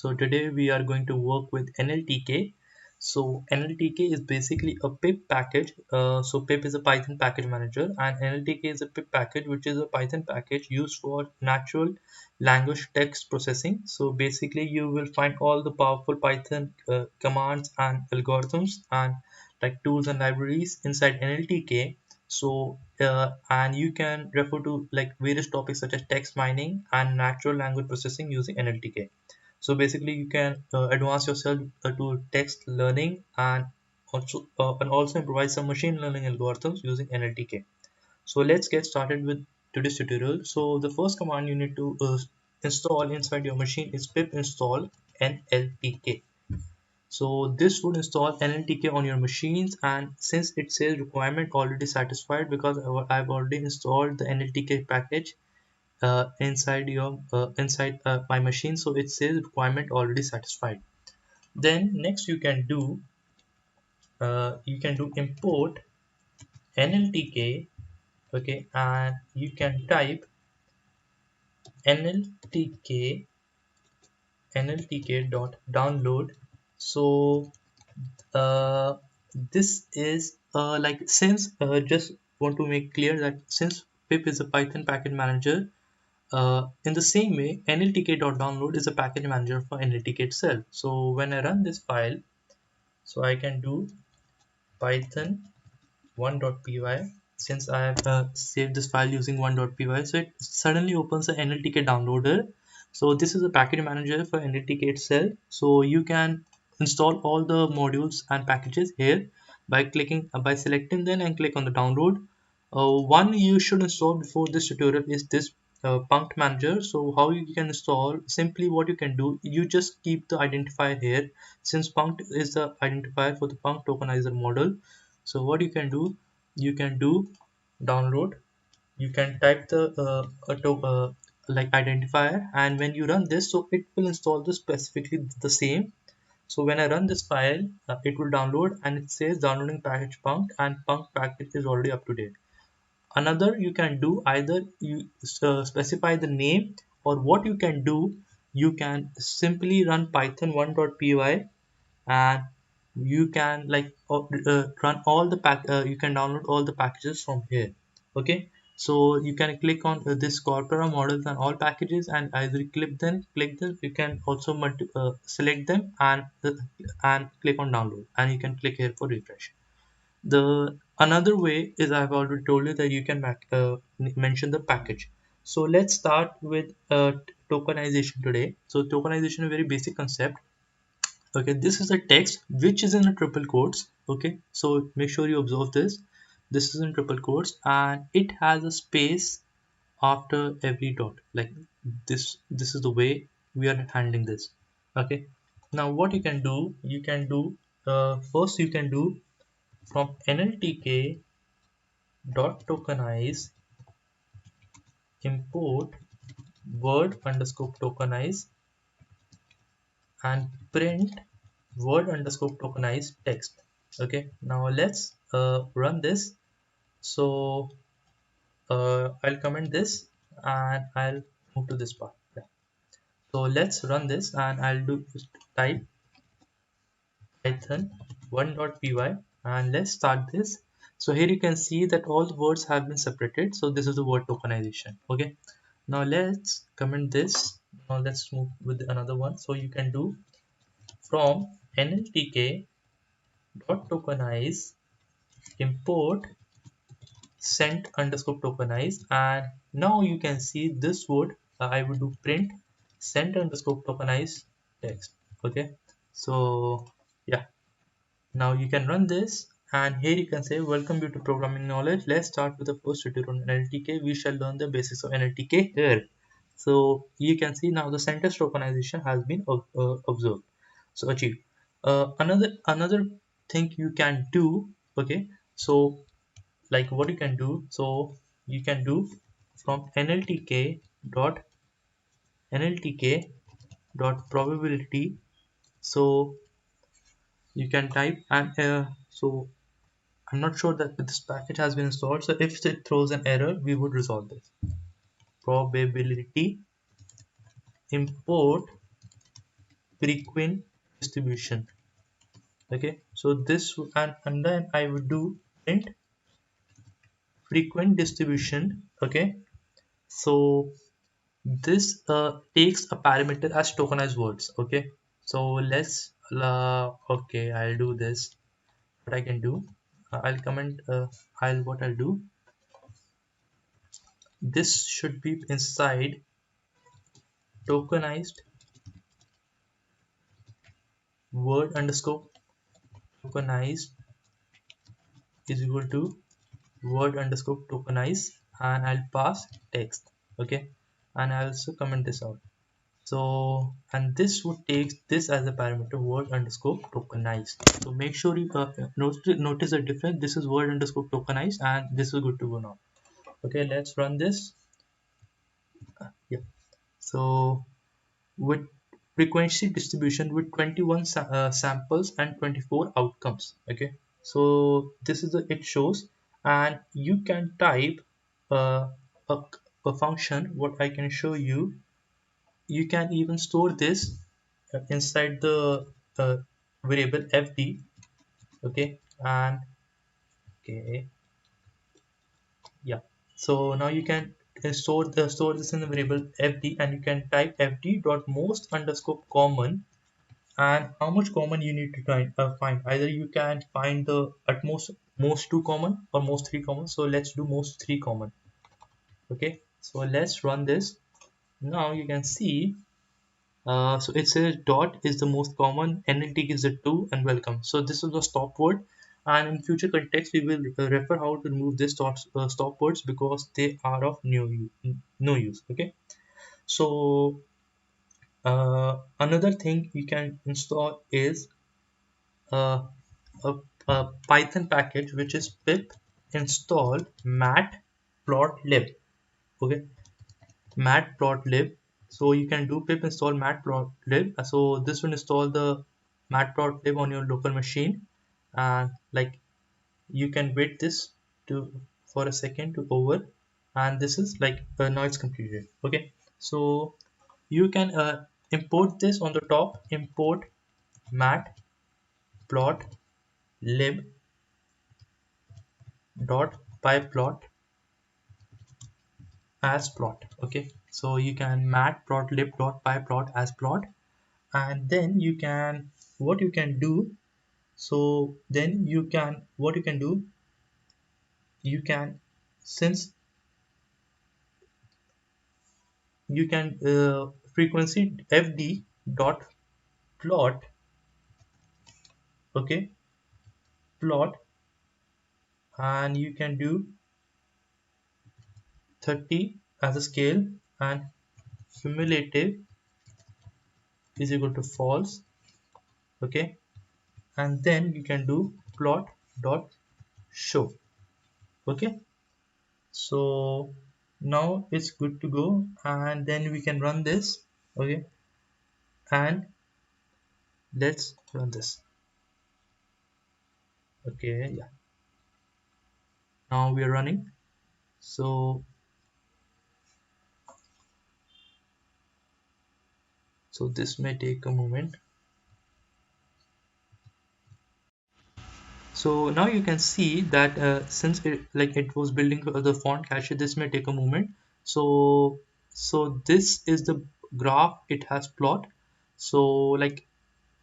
So today we are going to work with NLTK. So NLTK is basically a pip package. So pip is a Python package manager, and NLTK is a pip package, which is a Python package used for natural language text processing. So basically you will find all the powerful Python commands and algorithms and like tools and libraries inside NLTK. So and you can refer to like various topics such as text mining and natural language processing using NLTK. So basically you can advance yourself to text learning and also improvise some machine learning algorithms using NLTK. So let's get started with today's tutorial. So the first command you need to install inside your machine is pip install NLTK. So this would install NLTK on your machines, and since it says requirement already satisfied because I've already installed the NLTK package inside my machine, so it says requirement already satisfied. Then next you can do import NLTK, okay, and you can type NLTK dot download. So uh, this is like since just want to make clear that since pip is a Python package manager, in the same way NLTK.download is a package manager for NLTK itself. So when I run this file, so I can do python 1.py. Since I have saved this file using 1.py, so it suddenly opens the NLTK downloader. So this is a package manager for NLTK itself. So you can install all the modules and packages here by selecting them and click on the download. One you should install before this tutorial is this punct manager. So how you can install, simply what you can do, you just keep the identifier here, since punct is the identifier for the punct tokenizer model. So what you can do download, you can type the like identifier, and when you run this, so it will install the specifically the same. So when I run this file, it will download and it says downloading package punct, and punct package is already up to date. Another you can do, either you specify the name, or what you can do, you can simply run python 1.py, and you can like run all the you can download all the packages from here. Okay, so you can click on this corpora models and all packages, and either click them, you can also select them and click on download, and you can click here for refresh. The another way is I've already told you that you can mention the package. So let's start with tokenization today. So tokenization is a very basic concept. Okay, this is a text which is in a triple quotes. Okay, so make sure you observe this. This is in triple quotes, and it has a space after every dot. Like this is the way we are handling this. Okay, now what you can do first you can do from NLTK dot tokenize import word underscore tokenize and print word underscore tokenize text. Okay, now let's run this. So I'll comment this and I'll move to this part. Yeah. So let's run this, and I'll do type python 1.py, and let's start this. So here you can see that all the words have been separated. So this is the word tokenization. Okay, now let's comment this. Now let's move with another one. So you can do from NLTK dot tokenize import sent underscore tokenize, and now you can see this word. I would do print sent underscore tokenize text. Okay, so yeah, now you can run this, and here you can say welcome you to programming knowledge. Let's start with the first tutorial on NLTK. We shall learn the basics of NLTK here. So you can see now the sentence tokenization has been observed, so achieved. Another thing you can do. Okay, so like what you can do, so you can do from dot NLTK dot probability. So you can type, and so I'm not sure that this package has been installed, so if it throws an error, we would resolve this. Probability import frequent distribution. Okay, so this and then I would do print frequent distribution. Okay, so this takes a parameter as tokenized words. Okay, so let's okay, I'll do this. What I can do, I'll comment, I'll do, this should be inside tokenized word underscore tokenized is equal to word underscore tokenize, and I'll pass text. Okay, and I also comment this out. So, and this would take this as a parameter word underscore tokenize. So make sure you notice the difference. This is word underscore tokenize, and this is good to go now. Okay, let's run this. Yeah. So with frequency distribution with 21 samples and 24 outcomes. Okay, so this is the it shows, and you can type uh, a, a function. What I can show you, you can even store this inside the variable fd. Okay, and okay, yeah, so now you can store this in the variable fd, and you can type fd dot most underscore common, and how much common you need to find. Either you can find the at most 2 common or most 3 common. So let's do most 3 common. Okay, so let's run this. Now you can see, so it says dot is the most common, NLTK is the 2, and welcome. So this is the stop word, and in future context we will refer how to remove this stop words because they are of no use. Okay, so another thing you can install is uh, a, a Python package which is pip install matplotlib. Okay, matplotlib. So you can do pip install matplotlib. So this will install the matplotlib on your local machine, and like you can wait this to for a second to over, and this is like now it's completed. Okay, so you can import this on the top. Import matplotlib dot pyplot as plot. Okay, so you can matplotlib dot pyplot as plot, and then you can what you can do, so then you can what you can do, you can since you can frequency fd dot plot. Okay, plot, and you can do 30 as a scale, and cumulative is equal to false. Okay, and then you can do plot dot show. Okay, so now it's good to go, and then we can run this. Okay, and let's run this. Okay, yeah, now we are running. So this may take a moment. So now you can see that since it was building the font cache, this may take a moment. So this is the graph it has plot. So like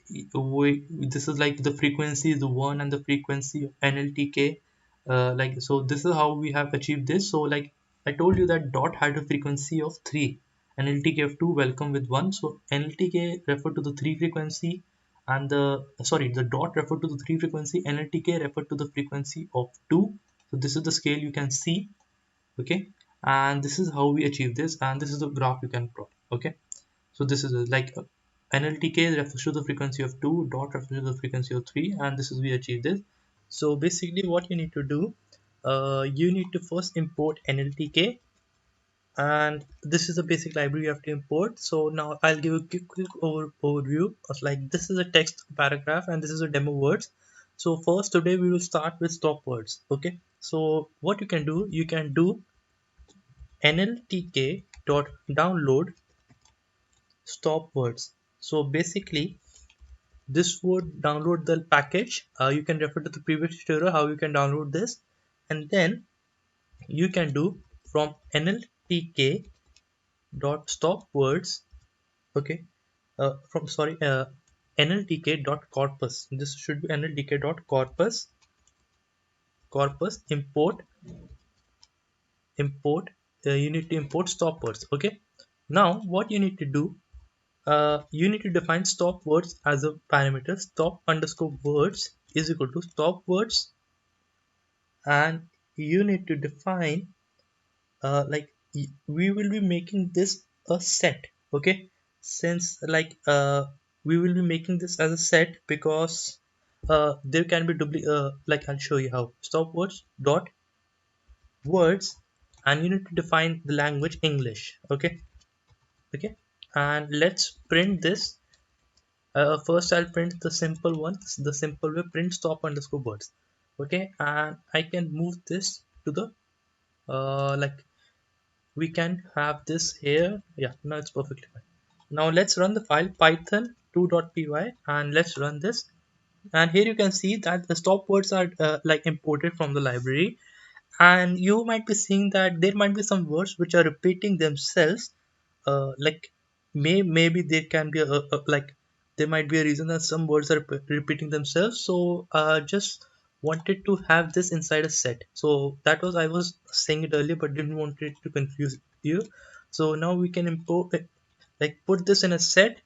this is like the frequency is the 1 and the frequency of NLTK. Like so this is how we have achieved this. So like I told you that dot had a frequency of 3, NLTK of 2, welcome with 1. So NLTK referred to the 3 frequency, and the dot referred to the 3 frequency, NLTK referred to the frequency of 2. So this is the scale you can see. Okay, and this is how we achieve this, and this is the graph you can plot. Okay, so this is like NLTK refers to the frequency of 2, dot refers to the frequency of 3, and this is we achieve this. So basically what you need to do, you need to first import NLTK, and this is a basic library you have to import. So now I'll give a quick overview of like this is a text paragraph and this is a demo words. So first today we will start with stop words. Okay, so what you can do NLTK dot download stop words. So basically this would download the package. You can refer to the previous tutorial how you can download this, and then you can do from NLTK dot stop words. Okay, from sorry NLTK dot corpus. This should be NLTK dot corpus import. You need to import stop words. Okay, now what you need to do, you need to define stop words as a parameter. Stop underscore words is equal to stop words, and you need to define we will be making this a set. Okay, since we will be making this as a set because there can be I'll show you how. Stop words dot words, and you need to define the language English. Okay, okay, and let's print this. First I'll print the simple one, the simple way, print stop underscore words. Okay, and I can move this to the like we can have this here. Yeah, now it's perfectly fine. Now let's run the file python 2.py and let's run this. And here you can see that the stop words are imported from the library, and you might be seeing that there might be some words which are repeating themselves. Like maybe there can be there might be a reason that some words are repeating themselves. So just wanted to have this inside a set. So that was, I was saying it earlier but didn't want it to confuse you. So now we can import it, like put this in a set,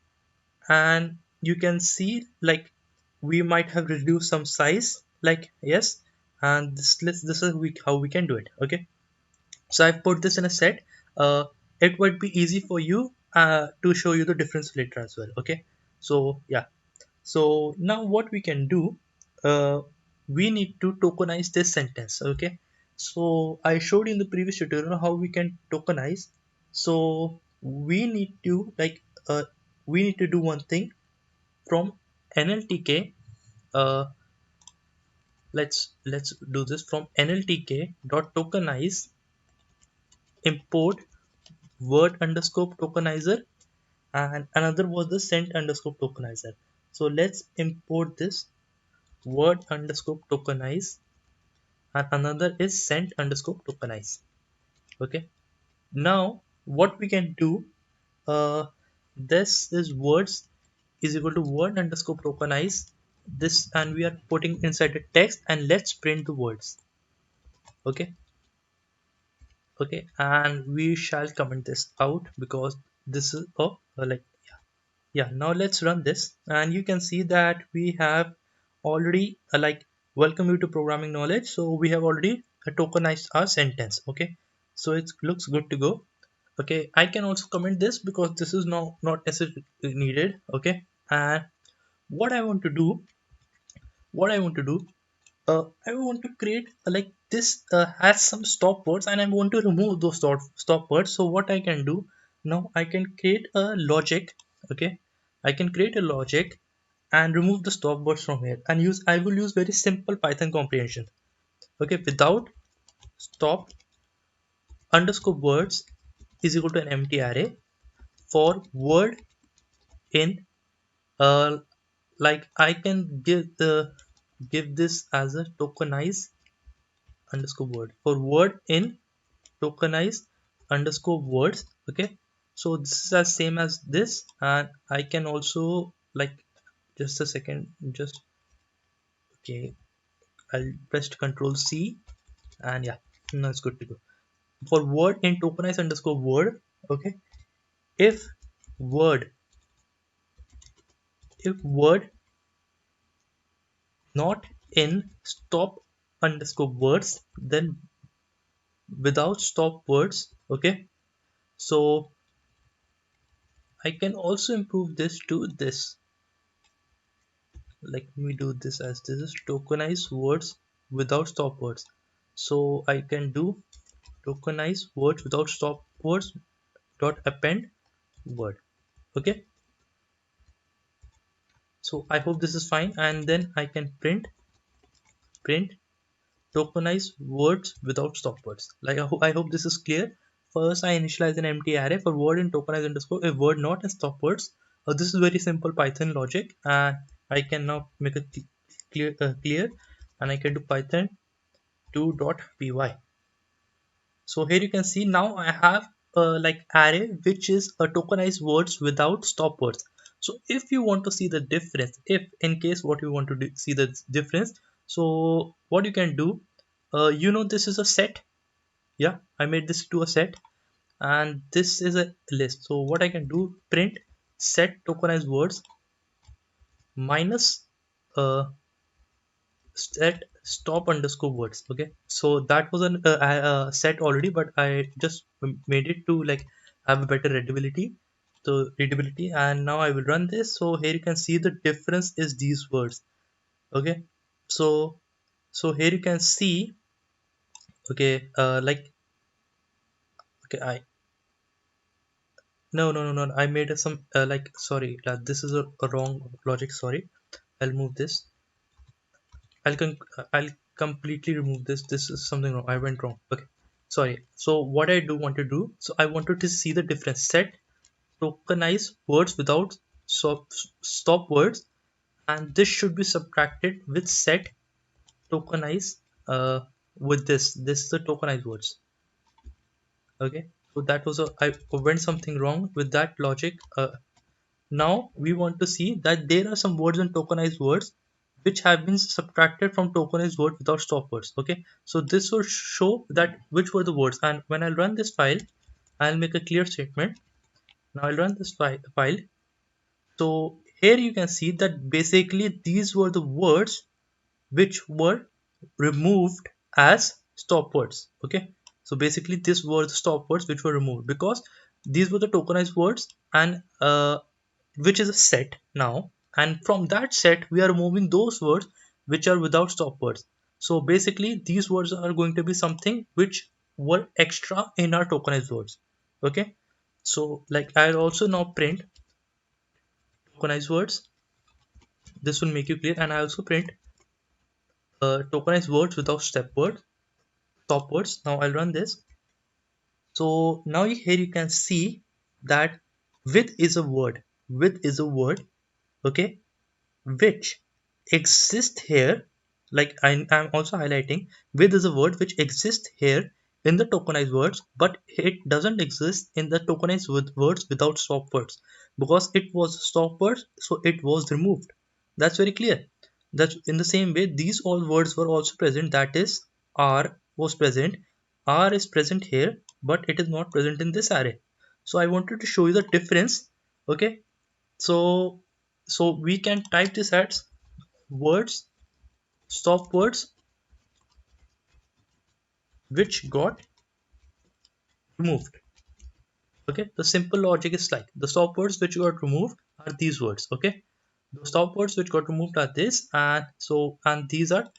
and you can see like we might have reduced some size, like yes, and this is how we can do it. Okay, so I've put this in a set. It would be easy for you to show you the difference later as well. Okay, so yeah, so now what we can do, uh, we need to tokenize this sentence. Okay, so I showed in the previous tutorial how we can tokenize. So we need to we need to do one thing from NLTK. uh, let's do this from NLTK dot tokenize import word underscore tokenizer, and another was the sent underscore tokenizer. So let's import this word underscore tokenize, and another is sent underscore tokenize. Okay, now what we can do, uh, this is words is equal to word underscore tokenize this, and we are putting inside the text, and let's print the words. Okay, okay, and we shall comment this out because this is yeah. Now let's run this, and you can see that we have already welcome you to programming knowledge. So we have already tokenized our sentence. Okay, so it looks good to go. Okay, I can also comment this because this is now not necessarily needed. Okay, and what I want to do, what I want to do, I want to create this has some stop words, and I want to remove those stop words. So what I can do now, I can create a logic. Okay, I can create a logic and remove the stop words from here, and use I will use very simple Python comprehension. Okay, without stop underscore words is equal to an empty array for word in uh I can give this as a tokenize underscore word for word in tokenize underscore words. Okay, so this is as same as this, and I can also just a second, just okay, I'll press Control C, and yeah, now it's good to go. For word in tokenize underscore word. Okay, if word if word not in stop underscore words, then without stop words. Okay, so I can also improve this to this. Let me do this as this is tokenize words without stop words. So I can do tokenize words without stop words dot append word. Okay, so I hope this is fine, and then I can print tokenize words without stop words. I hope this is clear. First I initialize an empty array for word in tokenize underscore a word not in stop words. This is very simple Python logic, and I can now make it clear, and I can do Python 2.py. So here you can see now I have like array which is a tokenized words without stop words. So if you want to see the difference, if in case what you want to do, see the difference, so what you can do, this is a set. Yeah, I made this to a set, and this is a list. So what I can do, print set tokenized words minus set stop underscore words. Okay, so that was an set already, but I just made it to like have a better readability, and now I will run this. So here you can see the difference is these words. Okay, so here you can see. Okay, okay, I no, I made some like sorry, this is a wrong logic. Sorry, I'll move this. I'll completely remove this. This is something wrong. I went wrong. Okay, sorry. So what I do want to do, so I wanted to see the difference. Set tokenize words without stop words, and this should be subtracted with set tokenize with this. This is the tokenized words. Okay, so that was a I went something wrong with that logic. Now we want to see that there are some words in tokenized words which have been subtracted from tokenized word without stop words. Okay, so this will show that which were the words, and when I run this file, I'll make a clear statement. Now I'll run this file. So here you can see that basically these were the words which were removed as stop words. Okay, so basically these were the stop words which were removed because these were the tokenized words, and which is a set now, and from that set we are removing those words which are without stop words. So basically these words are going to be something which were extra in our tokenized words. Okay, so like I'll also now print tokenized words. This will make you clear, and I also print tokenized words without stop words. Now I'll run this. So now here you can see that with is a word. With is a word. Okay, which exist here, like I'm also highlighting, with is a word which exists here in the tokenized words, but it doesn't exist in the tokenized words without stop words, because it was stop words, so it was removed. That's very clear. That's in the same way these all words were also present, that is r was present. R is present here, but it is not present in this array. So I wanted to show you the difference. Okay, so we can type this as words stop words which got removed. Okay, the simple logic is like the stop words which got removed are these words. Okay, the stop words which got removed are this, and these are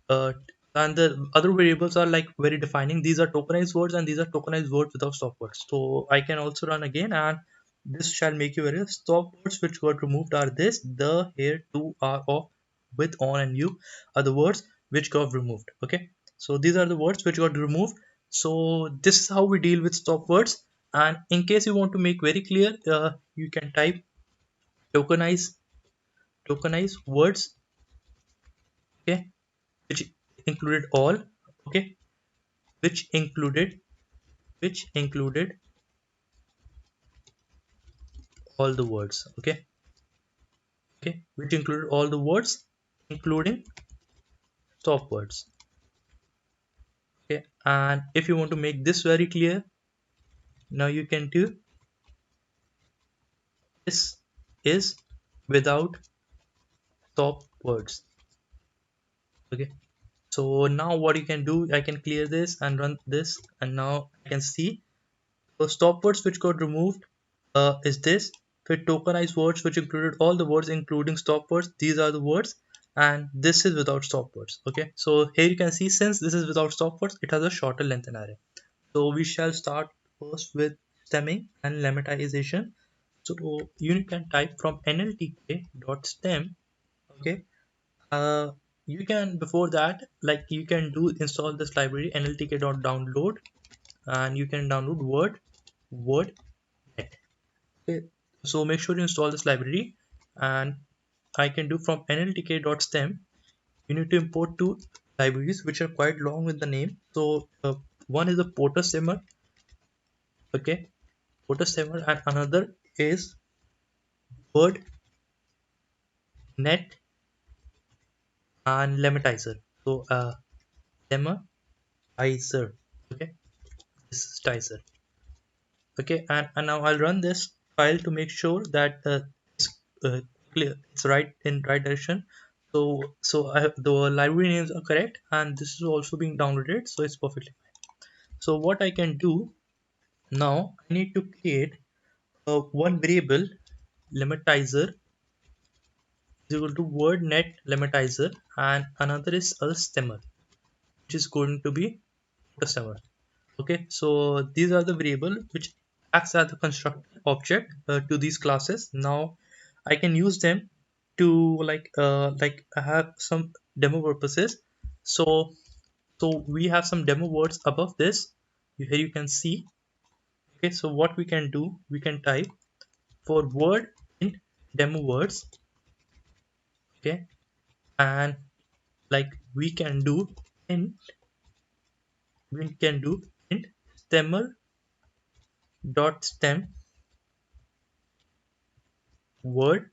uh, and the other variables are like very defining. These are tokenized words, and these are tokenized words without stop words. So I can also run again, and this shall make you aware. Stop words which got removed are this: the, here, to, are, of, with, on, and you are the words which got removed. Okay, so these are the words which got removed. So this is how we deal with stop words. And in case you want to make very clear, you can type tokenize words. Okay, which included all. Okay, which included which included all the words. Okay, which included all the words including stop words. Okay, and if you want to make this very clear, now you can do this is without stop words. Okay, so now what you can do, I can clear this and run this, and now I can see the stop words which got removed is this with tokenized words which included all the words including stop words. These are the words, and this is without stop words. Okay, so here you can see, since this is without stop words, it has a shorter length in array. So we shall start first with stemming and lemmatization. So you can type from nltk.stem. Okay, you can, before that, like you can do install this library nltk.download, and you can download word net. Okay, So make sure you install this library, and I can do from nltk.stem. You need to import two libraries which are quite long with the name. So one is a porter stemmer, okay, porter stemmer, and another is word net and lematizer. So lematizer, okay, this is tizer, okay, and now I'll run this file to make sure that it's clear, it's right in right direction. So the library names are correct, and this is also being downloaded, so it's perfectly fine. So what I can do now, I need to create one variable lematizer is equal to word net lematizer, and another is a stemmer, which is going to be a stemmer. Okay, so these are the variable which acts as the constructor object to these classes. Now I can use them to like I have some demo purposes. So we have some demo words above this. Here you can see. Okay, so what we can do, we can type for word in demo words, okay, and like in we can do int stemmer dot stem word,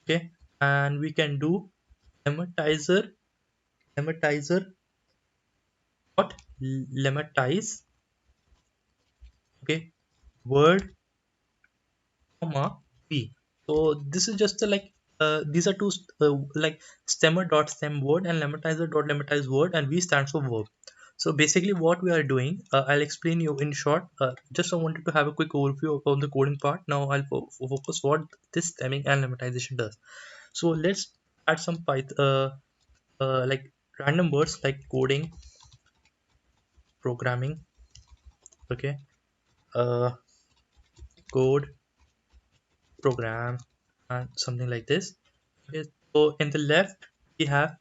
okay, and we can do lematizer dot lematize, okay, word comma v. So this is just these are two like stemmer dot stem word and lematizer dot lematize word, and v stands for verb. So basically what we are doing, I'll explain you in short. Just I wanted to have a quick overview on the coding part. Now I'll focus what this stemming and lemmatization does. So let's add some Python like random words like coding, programming, okay, uh, code, program, and something like this. Okay, so in the left we have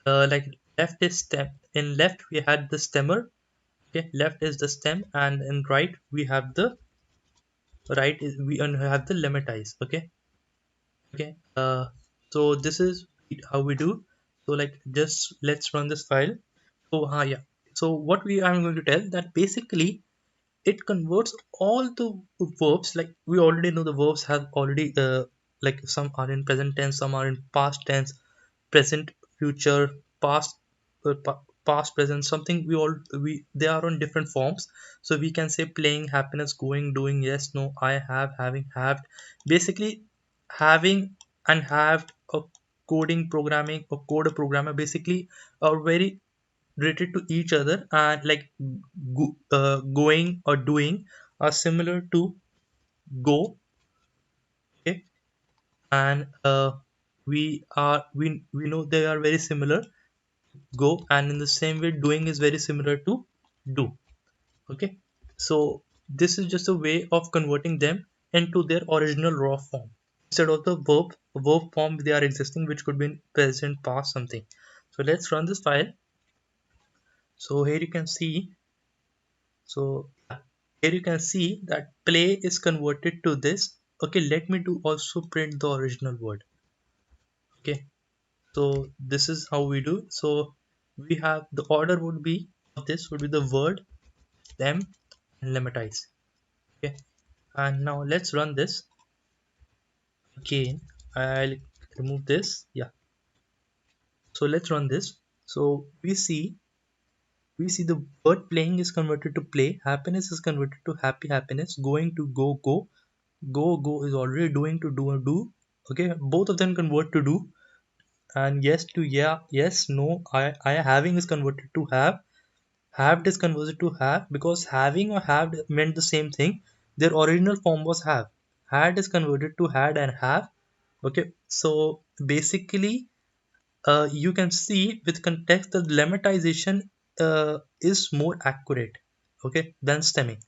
like left is stem. In left we had the stemmer. Okay, left is the stem, and in right we have the right is we have the lematize. Okay, okay. So this is how we do. So like just let's run this file. So yeah. So what we are going to tell that basically it converts all the verbs. Like we already know the verbs have already like some are in present tense, some are in past tense, present, future, past, past, present, something we all we they are on different forms. So we can say playing, happiness, going, doing, yes, no, I have, having, have. Basically having and have a coding, programming, or code a programmer basically are very related to each other, and like going or doing are similar to go, okay, and we know they are very similar, go, and in the same way doing is very similar to do, okay. So this is just a way of converting them into their original raw form instead of the verb form they are existing, which could be in present, past, something. So let's run this file. So here you can see, so yeah, here you can see that play is converted to this. Okay, let me do also print the original word. Okay, so this is how we do. So we have the order would be of this would be the word, them, and lematize. Okay, and now let's run this again. I'll remove this. Yeah, so let's run this. So we see the word playing is converted to play, happiness is converted to happy, happiness, going to go, go, go is already doing to do or do, okay, both of them convert to do, and yes to yeah, yes, no, I having is converted to have is converted to have, because having or have meant the same thing. Their original form was have. Had is converted to had and have. Okay, so basically you can see with context that lemmatization is more accurate, okay, than stemming.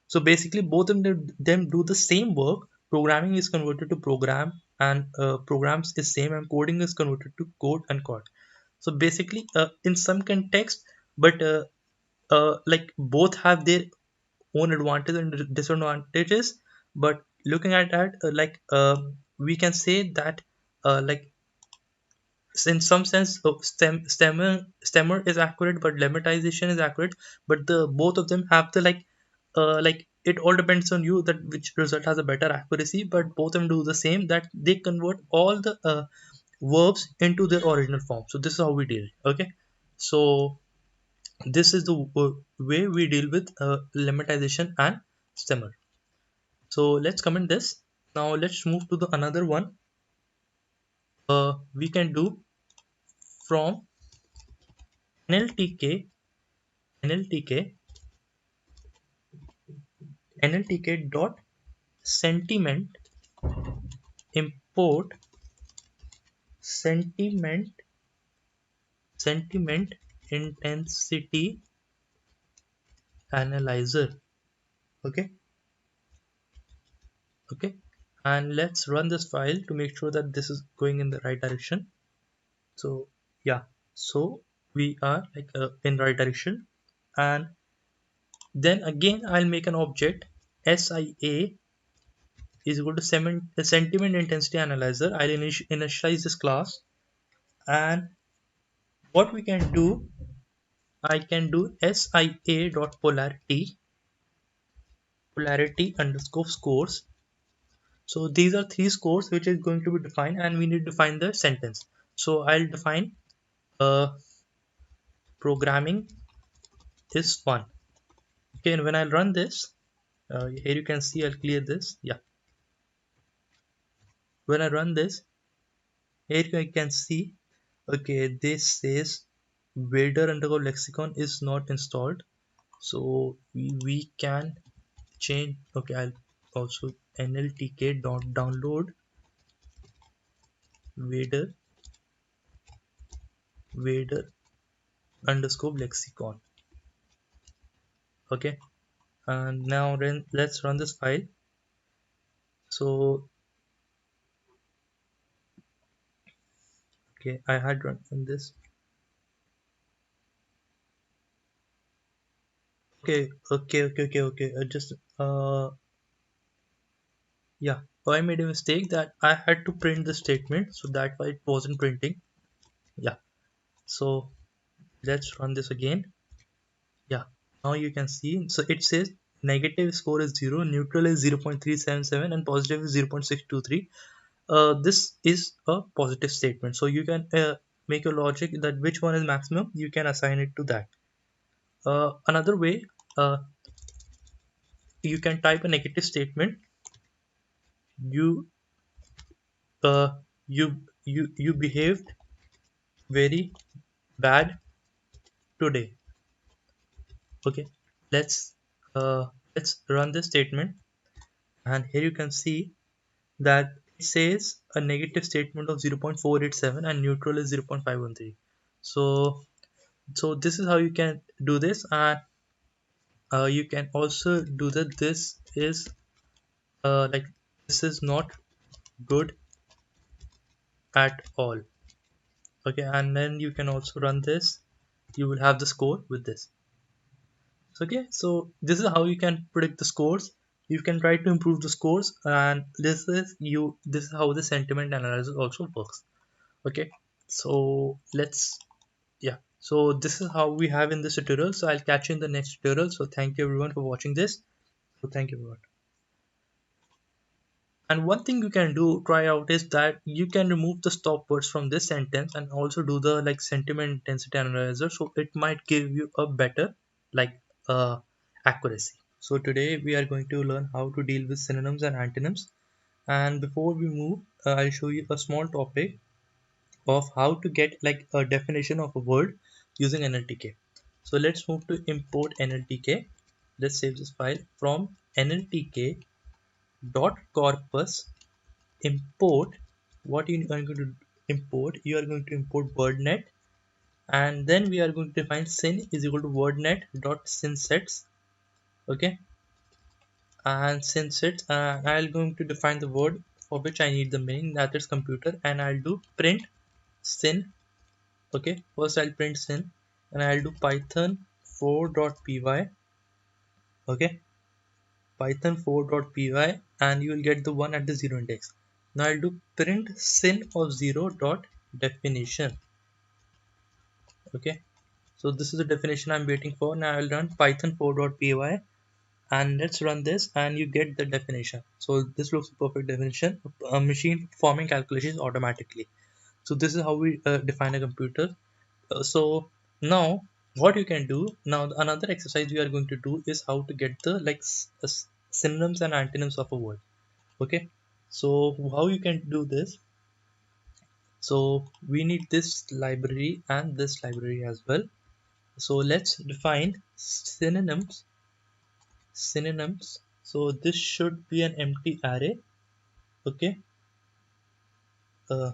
So basically both of them do the same work. Programming is converted to program, and programs is same, and coding is converted to code and code. So basically in some context, but like both have their own advantages and disadvantages. But looking at that, we can say that like in some sense stemmer is accurate, but lemmatization is accurate, but the both of them have the like it all depends on you that which result has a better accuracy, but both of them do the same, that they convert all the verbs into their original form. So this is how we deal. Okay, so this is the way we deal with lemmatization and stemmer. So let's comment this. Now let's move to the another one. We can do from NLTK NLTK NLTK dot sentiment import sentiment intensity analyzer. Okay, okay, and let's run this file to make sure that this is going in the right direction. So yeah, so we are in right direction, and then again I'll make an object SIA is equal to sentiment intensity analyzer. I'll initialize this class, and what we can do, I can do SIA dot polarity underscore scores. So these are three scores which is going to be defined, and we need to define the sentence. So I'll define programming is fun. Okay, and when I run this, here you can see I'll clear this. Yeah, when I run this, here you can see. Okay, this says Vader underscore lexicon is not installed. So we can change. Okay, I'll also NLTK dot download Vader Vader underscore lexicon. Okay, and now then let's run this file. So okay, I had run this. Okay. Just yeah. Oh, I made a mistake that I had to print the statement, so that why it wasn't printing. Yeah. So let's run this again. Yeah. Now you can see. So it says negative score is 0, neutral is 0.377, and positive is 0.623. This is a positive statement. So you can make a logic that which one is maximum, you can assign it to that. Another way, uh, you can type a negative statement. You uh, you behaved very bad today. Okay, let's let's run this statement, and here you can see that it says a negative statement of 0.487 and neutral is 0.513. So this is how you can do this, and you can also do that this is like this is not good at all. Okay, and then you can also run this, you will have the score with this. So, okay, so this is how you can predict the scores. You can try to improve the scores, and this is how the sentiment analysis also works. Okay, so let's yeah, so this is how we have in this tutorial. So I'll catch you in the next tutorial. So thank you everyone for watching this. So thank you everyone. And one thing you can do try out is that you can remove the stop words from this sentence and also do the like sentiment intensity analyzer, so it might give you a better like accuracy. So today we are going to learn how to deal with synonyms and antonyms, and before we move, I'll show you a small topic of how to get like a definition of a word using NLTK. So let's move to import NLTK. Let's save this file from NLTK dot corpus import. What you are going to import, you are going to import wordnet, and then we are going to define syn is equal to wordnet dot synsets. Okay, and synsets, I'll going to define the word for which I need the meaning, that is computer, and I'll do print syn. Okay, first I'll print syn, and I'll do python 4.py. Okay, python 4.py and you will get the one at the 0 index. Now I'll do print syn of 0 dot definition. Okay, so this is the definition I'm waiting for. Now I'll run python 4.py and let's run this and you get the definition. So this looks a perfect definition. A machine performing calculations automatically. So this is how we define a computer. So now what you can do now, another exercise we are going to do is how to get the like synonyms and antonyms of a word. Okay, so how you can do this? So we need this library and this library as well. So let's define synonyms. So this should be an empty array. Okay, uh,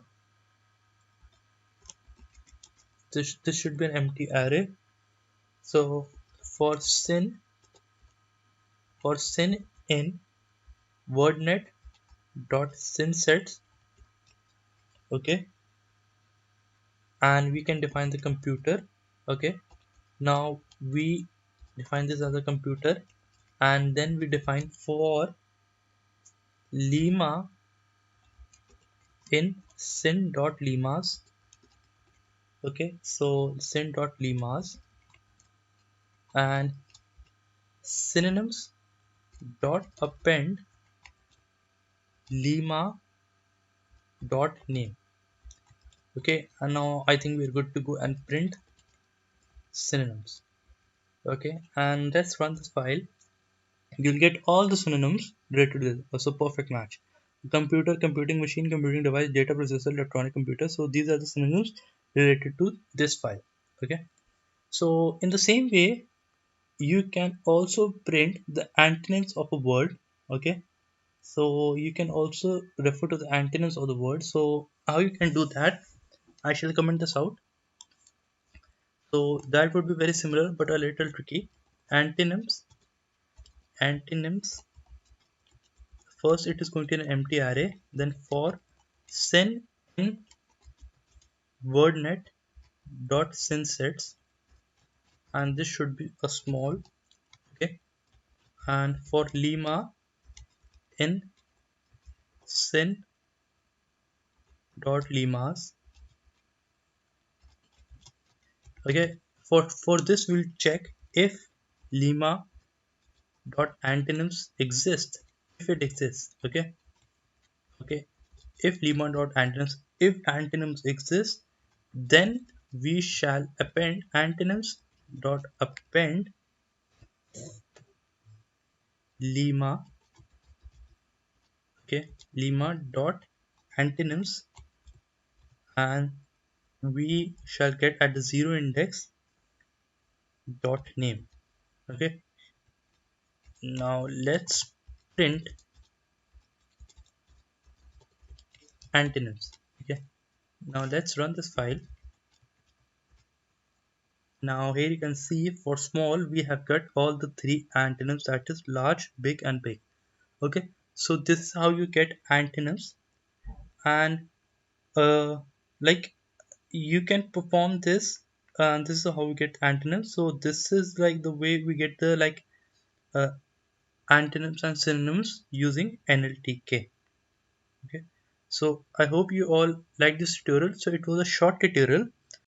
this should be an empty array. So for syn in wordnet dot synsets. Okay, and we can define the computer. Okay, now we define this as a computer and then we define for lemma in syn.lemmas. Okay, so syn.lemmas and synonyms dot append lemma dot name. Okay, and now I think we're good to go and print synonyms. Okay, and let's run this file. You'll get all the synonyms related to this. So perfect match. Computer, computing machine, computing device, data processor, electronic computer. So these are the synonyms related to this file. Okay, so in the same way you can also print the antonyms of a word. Okay, so you can also refer to the antonyms of the word. So how you can do that, I shall comment this out. So that would be very similar but a little tricky. Antonyms, first it is going to be an empty array, then for syn in wordnet dot synsets, and this should be a small. Okay, and for lemma in syn dot lemmas. Okay, for this we'll check if lemma dot antonyms exist, if it exists. Okay, okay, if lemma dot antonyms, if antonyms exist, then we shall append antonyms dot append lemma. Okay, lemma dot antonyms, and we shall get at the 0 index dot name. Okay, now let's print antonyms. Okay, now let's run this file. Now here you can see for small we have got all the three antonyms, that is large, big and big. Okay, so this is how you get antonyms, and like you can perform this, and this is how we get antonyms. So this is like the way we get the like uh, antonyms and synonyms using NLTK. Okay, so I hope you all like this tutorial. So it was a short tutorial